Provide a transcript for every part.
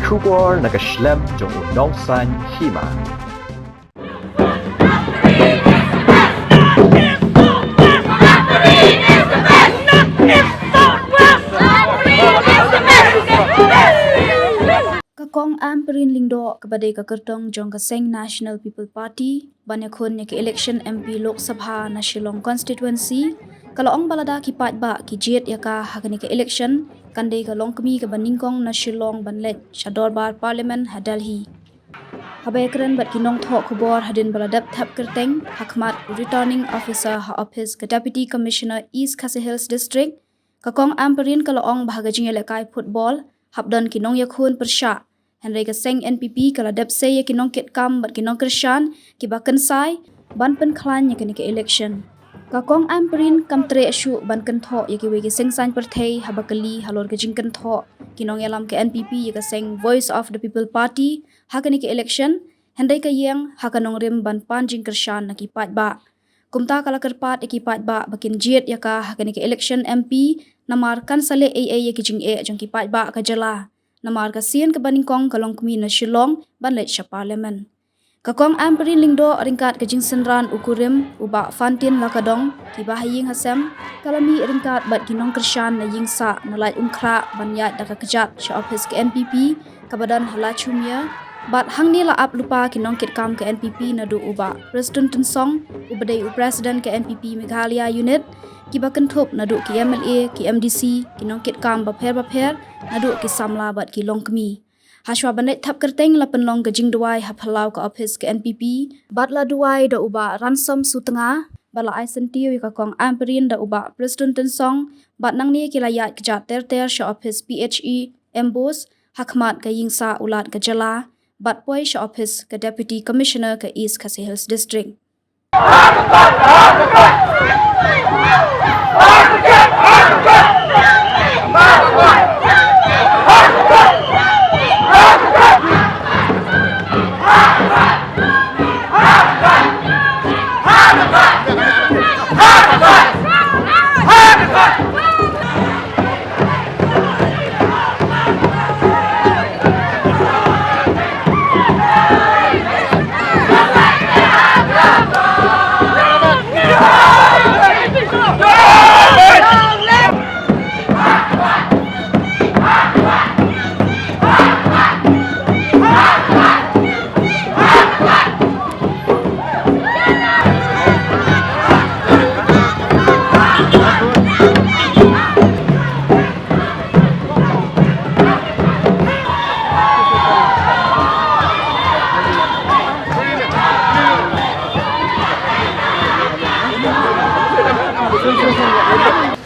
Shubor nagaslem jong unongsan hima. Kakong amperin lingdo kepada kakertong jong kaseng National People Party banyakun ke election MP Lok Sabha na Shillong constituency kalau ong balada ki pat ba ki jet ya ka hakani ke election kande ka long kemi ke baningkong na Shillong banlet Shador Bar Parliament Hadalhi habai keren bat kinong thok khobor hadin baladap thap kerteng hakmat returning officer ha office ke Deputy Commissioner East Khasi Hills District kakong amperin kalau ong bahaga jing elekai football habdan kinong yakhun persya Henry kaseng NPP kala dap say ya kinong kit kam bat kinong Krishan ki bakan sai ban pen klan ya ke election. Kakong amperin kam tre asyu ban kan tho ya ki we ki seng san perthei habakali halor ke jing kan tho kinong yalam ke NPP ya kaseng Voice of the People Party ha ke election Henry ka yang ha kanong rim ban pan jing Krishan na ki pat ba. Kumta kala kerpat ya ki pat ba bakin jet ya ka ha ke election MP namar kan sale AA ya ki jing jong ki pat ba ka jala. Namar kasian ke baningkong kalong kemi na Shillong banlet sya parliament. Kakong amperin lingdo ringkat ke jing senran ukurim ubak fantin lakadong ki bahaying hasem kalami ringkat bat kinong Krishan na yingsa nalai umkra banyat daka kejat sya office ke NPP kabadan halachumia bat hangni la ap lupa kinong kit kam ke NPP na du ubak Presiden Tensong ubadai Presiden ke NPP Meghalaya unit ki bakan thop na du ki MLA ki MDC kinong kit kam bapher na du ki samla bat ki long kemi haswa banet thap kerteng la penlong ke jing duai ha phalau ka office ke NPP bat la duai da uba ransom sutenga bala ai sentiu ka kong amperin da uba Presiden Tensong bat nang ni ki layat kejat ter sha office PHE embos hakmat ka yingsa ulat ka jala bat poi sha office ke Deputy Commissioner ke East Khasi Hills District.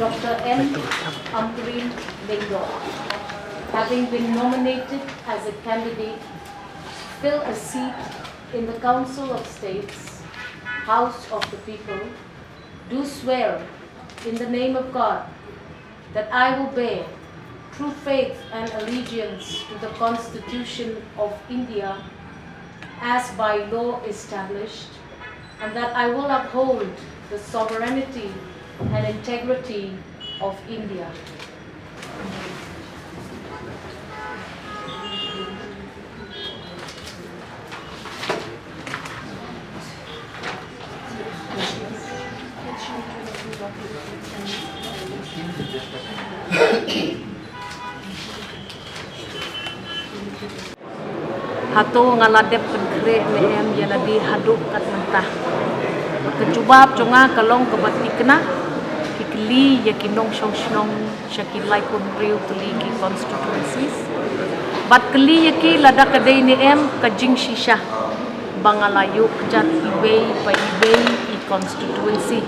Dr. N. Amperin Lingdo, having been nominated as a candidate to fill a seat in the Council of States, House of the People, do swear in the name of God that I will bear true faith and allegiance to the Constitution of India as by law established, and that I will uphold the sovereignty and integrity of India. Hato ngaladep penkre neem yaladi haduk kat mentah. Kejubab jonga kalong kebati kena kikli yakinong shong shakilai pun riu tuli ki constituencies. Bat keli yaki lada kadai neem kajing shisha bangalayu kejat ibei pa ibei i constituency.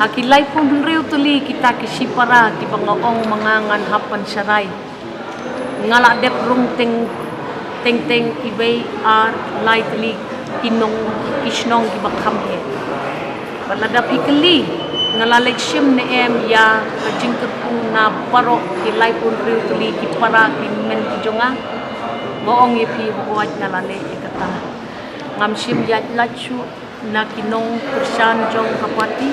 Hakilai pun riu tuli kita kisipara ki bangaong mangangan hapan syarai. Ngaladep rung teng ibei ar lightly kinong kisnong ki bakham he balada pikeli ngalalek shim ne em ya kajing kepu na paro ki lai pun riu tuli ki para ki men ki jonga goong ye pi buat nalale ikata ngam shim ya lachu na kinong persan jong kapati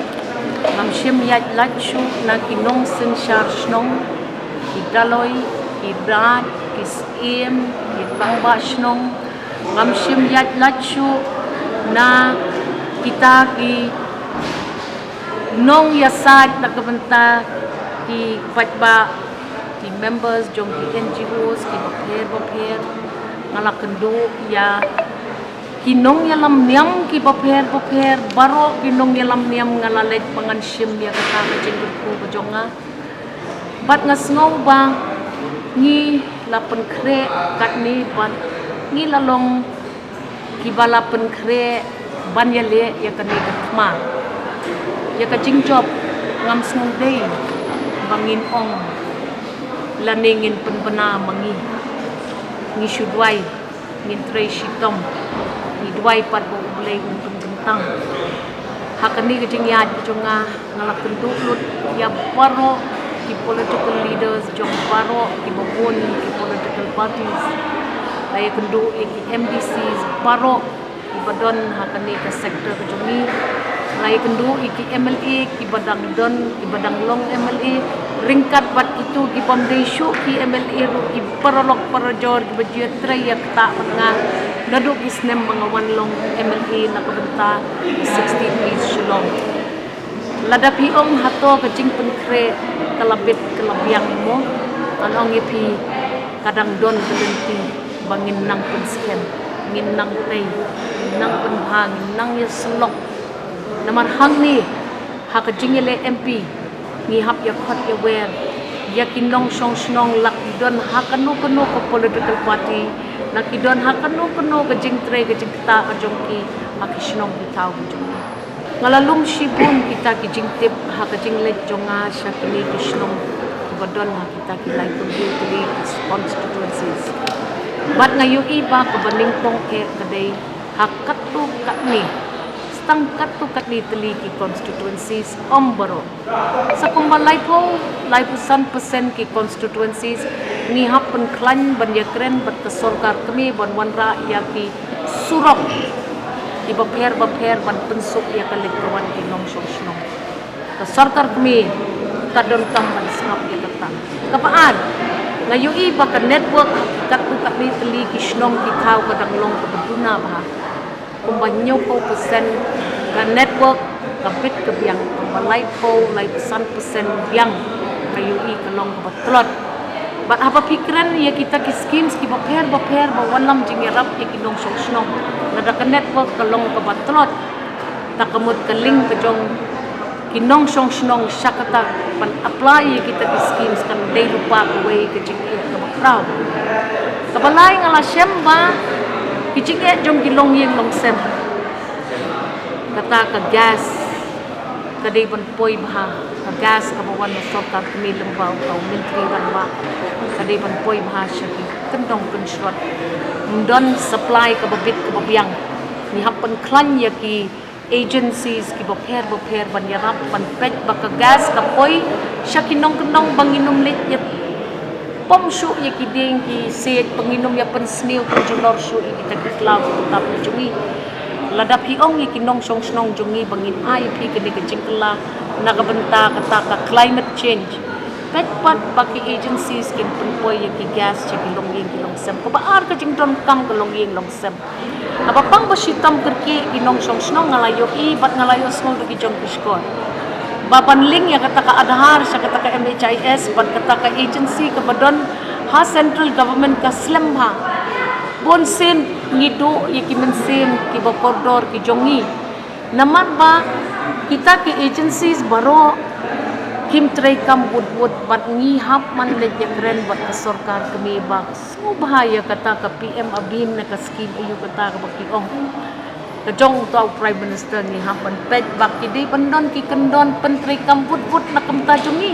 ngam shim ya lachu na kinong sen shar snong idaloi ibrat kis kitang ba snong ngamsim yat lachu na kita ki nong yasad na kabanta ki patba ki members jong ki NGOs ki bapher ngalakendu ya kinong yalam niam ki bapher baro kinong yalam niam ngalalet pangan sim ya kata kajing ku bajonga bat ngasngau ba ngi lapen kre kat ni ban ngi lalong ki balapen kre ban ya le ya kani gatma ya kajing job ngam snong dei bangin ong laningin penbena mangi ngi shudwai ngin trei shitom ni dwai pat bo ulei untuk bentang hakani kajing ya jonga ngalaken lut ya baro ki political leaders jong baro ki babon ki political parties lay kundu ki MDCs baro ki badon hakani ka sektor ka jongi lay kundu ki MLA ki badang don ki badang long MLA ringkat bat itu ki pamdesyu ki MLA ru ki parolok parajor ki bajiat trayak ta nga daduk isnem mga wanlong MLA na kabenta 16 years shilong ladapi ong hato kajing penkre kalabit kalabiang mo anong ipi kadang don kelenti bangin nang pensken ngin nang tei nang penhang nang yeslok namar hang ni ha kajing ele MP ni hap ya khot ya wer ya kinong song snong lak don ha kanu ko political party nakidon ha kanu kajing tre kajing ta kajongki akisnong bitaw kajong ngalalum shibun kita kijing tip ha kajing let jonga syakini kisnong badon ha kita kilai publicly constituencies bat ngayu iba kabaning tong ke kadai hakatu katni stang katu katni teli ki constituencies ombaro sa kumbalai po 100% ki constituencies ni happen klan banjakren bat kesorkar kami ban wanra ya ki surok di bapher ban pensuk ya kalik kawan kinong sosnong ka sarkar kami kadon tamban snap ya kata kapaan ngayu iba ka network katu kami teli kisnong kitaw kadang long kabuduna ba kumbanyo po persen ka network kapit kabiang kumbalay po 100% yang ngayu i kalong kabatlot bat apa pikiran ya kita ki schemes ki bapher ba walam jingerap ya kinong sosnong nada ka network kalong ka batlot takamut ka link ka jong kinong sosnong syakata pan apply kita ki schemes kan day lupa ka way ka jing ka bakraw kabalay ngala syemba ki jing jong kilong yeng long sem kata ka gas kadai ban poi bha ka gas ka bawan na sokar kami lembaw ka menteri ranwa kadai ban poi bha syaki kendong konstrut don supply ka babit ka babyang ni happen klan ya ki agencies ki bapher ban yarap ban pet ba ka gas ka poi syaki nong kendong banginom lit ya pom syu ya ki ding ki set panginom ya pen snil ka jolor syu kita ki klaw tap jumi ladap hiong ya kinong song snong jungi bangin IP kini kejingkla nakabenta kata ka climate change petpat baki agencies kin penpoy ya ki gas cha kilong sem ko baar ka jingdon kam kilong long sem apa pang basitam kerki kinong song snong ngalayo i bat ngalayo snong ki jong piskor baban ling ya kata ka adhar sa kata ka MHIS bat kata ka agency ka badon ha central government ka slem ha bon sen ngido yaki mensen ki bapordor ki jongi naman ba kita ki agencies baro kim tray kam wood bat ngi hap man le kren bat ka sarkar kami ba so bahaya kata ka PM abim na ka scheme iyo kata ka baki ong ka jong to prime minister ni hap man pet bak ki di bandon ki kendon pentray kam wood na kam ta jongi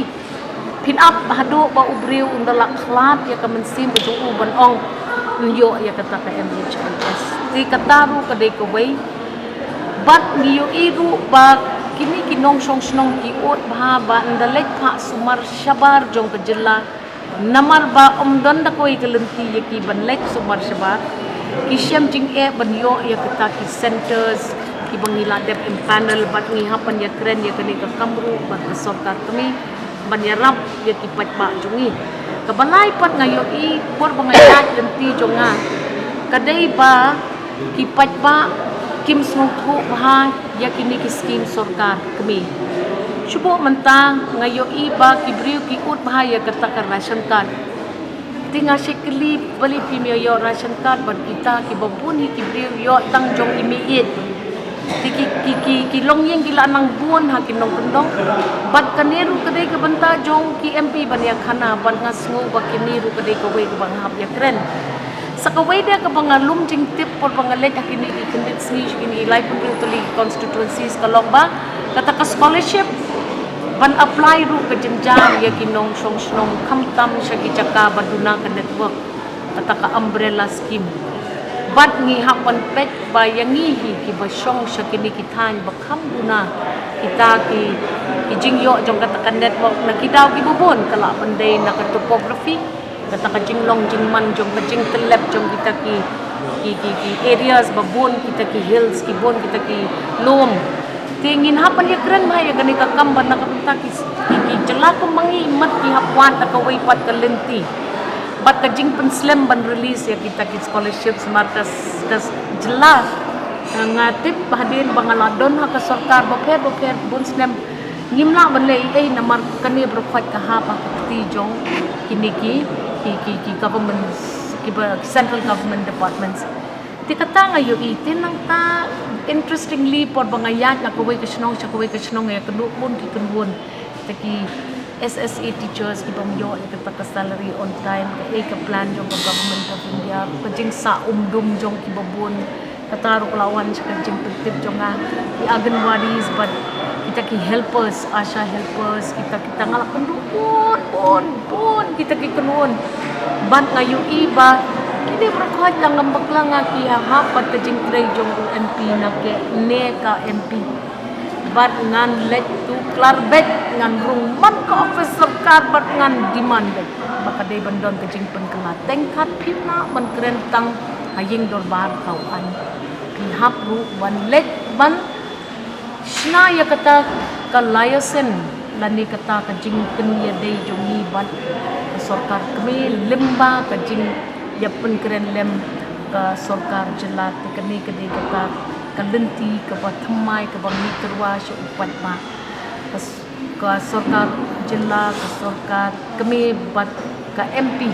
pin up hado ba ubriu undala khlat ya ka mensim ba jong ban ong yo ya kata ka MHIS ti kataru ka dei ka way bat niyo iru ba kini kinong song snong ki ot bha ba ndalek pha sumar shabar jong ka jilla namar ba omdon da koi kalenti ya ki banlek sumar shabar ki syam jing e ban yo ya kata ki centers ki bangila dep panel bat ni hapan ya kren ya kani ka kamru bat ka sarkar kami ban ya rap ya ki pat ba jongi Kabalay pat ngayon por bangayat lenti jonga. Kadai ba kipat ba kim sungku bah yakini kiskim sorkar kami. Subo menta ngayon ba kibriu kiut bah ya kata ration card. Tinggal sekali beli pimio yo ration card bad kita kibabun kibriu yo tang jong imiit. Ki long yang gila nang buon ha kinong kendong bad kaniru kadai ke benta jong ki MP bania khana bad ngasngu ba kiniru kadai ke we bang hab ya kren sakawai dia ke bangalum jing tip por bangalet akini ki kendit sni kini lai pun tuli constituencies kalong ba kata ka scholarship ban apply ru ke jenjang ya kinong song kamtam syaki caka baduna ke network kata ka umbrella scheme bad ngi hapan pet bayangi ki basyong syakini kitan bakam guna kita ki jingyo jong katakan network na kidaw ki bubon kala pandai na topography kata ka jinglong jingman jong ka jing telep jong kita ki areas babon kita ki hills ki bon kita ki lom tingin hapan ya keren mah ya gani ka kamban na kapenta ki jela ko mangi mat ki hapwan ta ka waipat ka lenti Bat kajing penslam ban release ya kita ki scholarship semarkas das jelas ngatip hadir bangaladon ha ka sarkar bapher bun slam ngimla ban le namar kani berfat ka ha pa ti jong kini ki government ki central government departments ti kata ngayo itin nang ta interestingly por bangayat na kaway ka snong ya kanu pun ki kunwon taki SSA teachers ki pamyo ya kata salary on time ka plan jong government of India kajing sa umdum jong ki babon kataro lawan sa kajing tip jong di anganwadis but kita ki helpers asha helpers kita ngalak pun kita ki kunun ban ngayu iba kini berkhat lang ngambak lang ki hapat kajing tray jong MP na ke ne ka MP bat ngan let tu klarbet ngan rumah ke office sarkar bat ngan demand baka day bandon ke jingpen kala tengkat pina ban kerentang haying dorbar kawan pihap ru ban let ban sna ya kata kalayasen lani kata ke jingpen ya day jongi bat sarkar kami lemba ke jing ya pen keren lem ke sarkar jelat kini ke day kata kalenti ke batmai ke bangi terwa syu upat ma ke sarkar jilla ke sarkar kami bat ke MP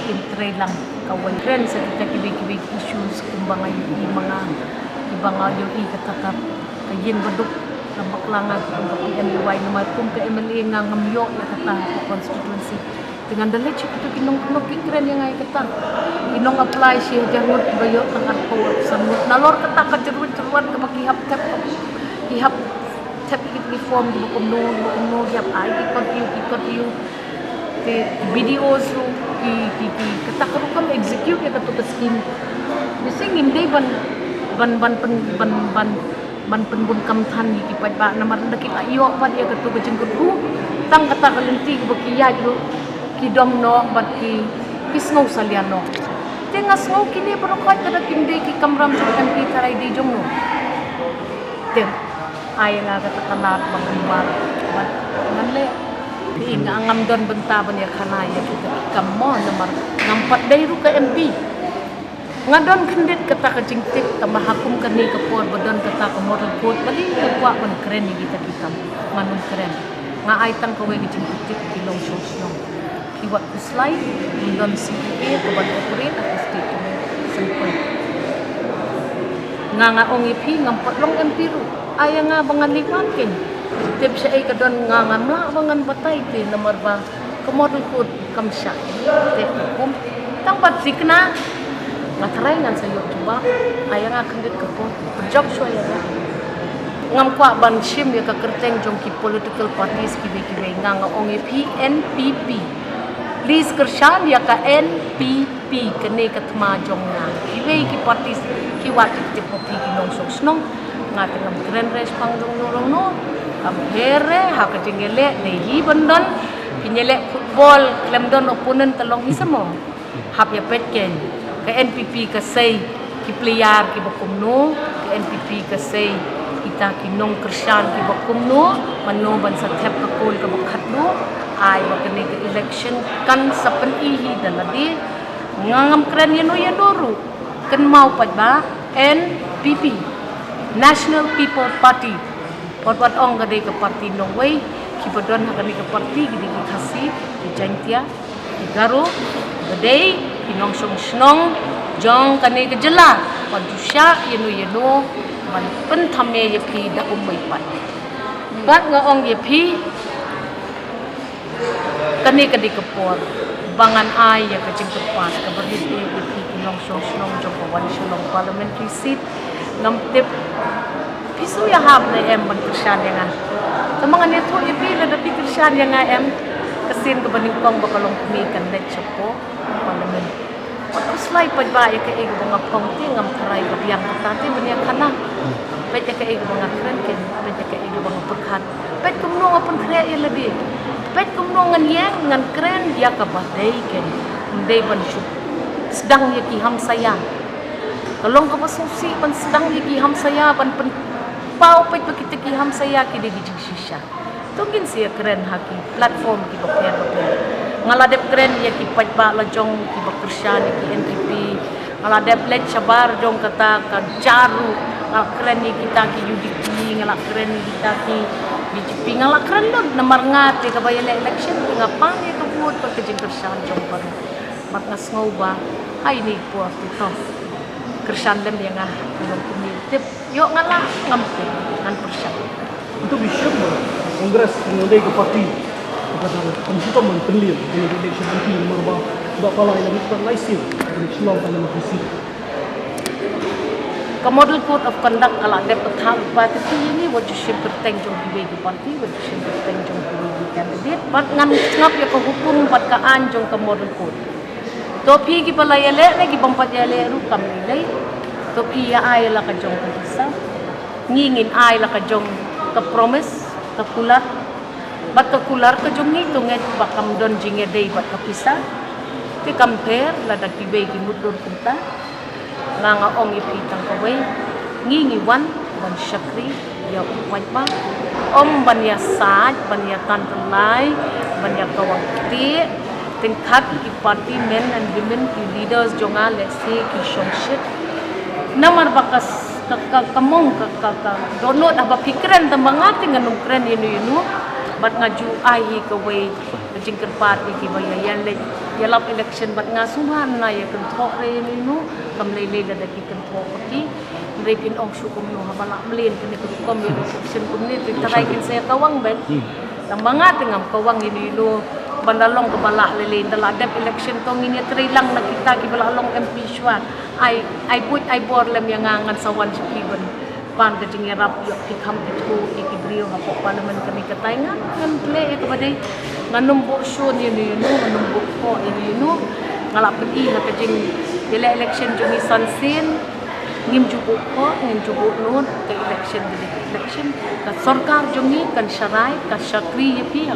intre lang kawan kren sa kita kibig issues kumbang ayu ibang ayu katakap kayin baduk lambak langat untuk PMY nomor kum ke MLA ngamyo ya kata constituency dengan dalit siya ito kinong kikren yang ay kata kinong apply siya jangot bayo ng arko samut nalor kata kajeruan ke makihap tap ikit form di bukumno hihap ay ikot yung videos ru kata karu kam execute ya kata scheme bising hindi ban penbun kamthan ikipat ba namar ndakit ayo pa dia kata kajengkut tang kata kalenti bakiyad ru kidom no bat ki kisngo saliano tengas ngo kini berkat kada kimde ki kamram jong MP tarai di jong no tem ay nga kata kanat bangbar bat nganle inga ngam don benta ban ya khana ya kita kammo nomor ngampat dai ru ka MP ngadon kendit kata ka jingtik ka mahakum kani ka por badon kata ka model code bali ka kwa ban keren ni kita manun keren nga ay tang ka we jingtik kilong shows iwat kuslay don CPA ko ban operate at state simple nga ong ipi ngampat long MP ru ay nga bangan liwakin tip siya ay kadon nga mla bangan batay ti namar ba model code kam siya tip kum tang bat sikna matray nan sa YouTube ay nga kandit ka po job show ya ngam kwa ban shim ya ka kerteng jong ki political parties ki nga ong ipi NPP please kershan ya ka NPP kene katma jong na iwe ki parties ki wat ti popi ki nong sok snong nga tengam kren res pang jong no kam here ha ka jingele dehi bandon pinyele football klemdon opponent talong isamo hap ya petken ka NPP ka say ki player ki bakumno ka NPP ka say ki kita kinong Krisyan ki bakum no mano ban sa thep ka kul ka bakhat no ai ba kani ka election kan sapan ihi daladi ngangam kren yano ru kan mau pat ba NPP National People Party wat ong ka ka party no way ki bodon ha kani ka party gidi ki khasi ki jantia ki garo gede kinong snong jong kani ka jela padusya yano man pen thame ye phi da umai pat bat nga ong ye phi kani kadi kapor bangan ai ya kajing kepas ka bagi ye phi kinong snong jong kawan shalom parliamentary seat ngam tip pisu ya hab na em ban Krisyan yang tamangan ye tho ye phi la da pi Krisyan yang em kasin ka baning kong bakalong kumi kan let chapo parliament Kuslay pa ba ya kay mga pongti ngam taray ka biyang katati banya kana pet ya kay mga kren ken pet ya kay mga pagkat pet kumno nga pun kre ya labi pet kumno ngan yang ngan kren ya ka baday ken day ban shu sedang ya ki ham saya kalong ka masusi pan sedang ya ki ham saya pan pau pet kita ki ham saya ki di shisha tungin siya kren haki platform ki baper ngaladep kren ya ki pajba la jong ki Krisyan ki NPP ngaladep let sabar jong kata ka jaru kren ni kita ki UDP ngalak kren ni kita ki BJP ngalak kren lo namar ngat ka bayan election ngapang ya ka buot pa kajing Krisyan jong par mat ngas ngoba ay ni po ito Krisyan dem yang ngong kumitip yo ngala ngamte nan Krisyan Untuk bisa Kongres mengenai ke parti kepada penjuta mentelir dengan election MP nomor berapa lah yang kita laisir election law dalam visi. Ka model code of conduct kala dep thang parti ini wajib sih berteng jong di parti wajib sih berteng jong di candidate bat ngan ngap ya ka hukum bat ka anjong ka model code. Topi ki palayale lagi bampat yale ru kam nilai topi ya ay la ka jong ka isa ngingin ay la ka jong ka promise ka kulat bat ka kular ka jong nito nget bakam don jinge day bat ka pisa ti compare la da ki be ki mudur kunta nga ong ipitang ka way ngingi wan ban shakri ya upwat ba om ban ya saj ban ya tantalai ban ya kawang ti tingkat ki party men and women ki leaders jonga let's say ki shongshit namar bakas kamong donot aba pikiran tambangati nganong kren yunu bat ngaju ai ka way jingker party ki bayayan le yalap election bat ngasuhan na ya kontro re yunu kamlele da ki kontro ki repin ong sukum no habala mlen kini ko kom election community taray kin saya kawang ben tambangati ngam kawang yunu bandalong kabala lele dala dep election tong ini tri lang nakita ki balalong MP shwa I put I bor lem yang ngangan sawan sikiban pan ka jingerap yo pikam itu ikibrio ha parliament kami katay nga ngan play ka baday nganumbo show ni nganumbo ko ini ngalap pedi ha ka jing election jumi sansin ngim jubo nun ka election ka sorkar jumi kan sharai ka shakri yapi ha